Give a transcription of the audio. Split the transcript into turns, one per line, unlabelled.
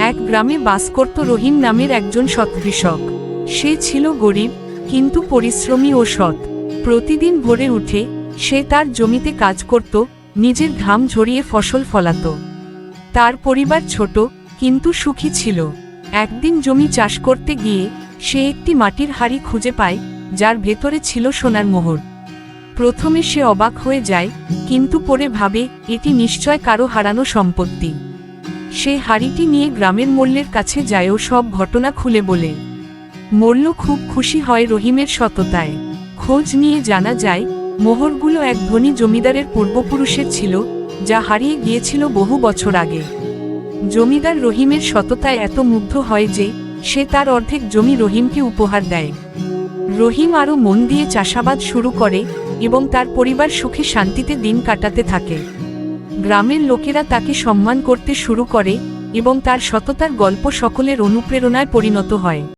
এক গ্রামে বাস করত রহিম নামের একজন সৎ কৃষক। সে ছিল গরিব, কিন্তু পরিশ্রমী ও সৎ। প্রতিদিন ভোরে উঠে সে তার জমিতে কাজ করত, নিজের ঘাম ঝরিয়ে ফসল ফলাত। তার পরিবার ছোট কিন্তু সুখী ছিল। একদিন জমি চাষ করতে গিয়ে সে একটি মাটির হাঁড়ি খুঁজে পায়, যার ভেতরে ছিল সোনার মোহর। প্রথমে সে অবাক হয়ে যায়, কিন্তু পরে ভাবে এটি নিশ্চয় কারো হারানো সম্পত্তি। সে হাঁড়িটি নিয়ে গ্রামের মোল্লের কাছে যায় ও সব ঘটনা খুলে বলে। মোল্ল খুব খুশি হয় রহিমের সততায়। খোঁজ নিয়ে জানা যায় মোহরগুলো এক ধনী জমিদারের পূর্বপুরুষের ছিল, যা হারিয়ে গিয়েছিল বহু বছর আগে। জমিদার রহিমের সততায় এত মুগ্ধ হয় যে সে তার অর্ধেক জমি রহিমকে উপহার দেয়। রহিম আরও মন দিয়ে চাষাবাদ শুরু করে এবং তার পরিবার সুখে শান্তিতে দিন কাটাতে থাকে। গ্রামের লোকেরা তাকে সম্মান করতে শুরু করে এবং তার সততার গল্প সকলের অনুপ্রেরণায় পরিণত হয়।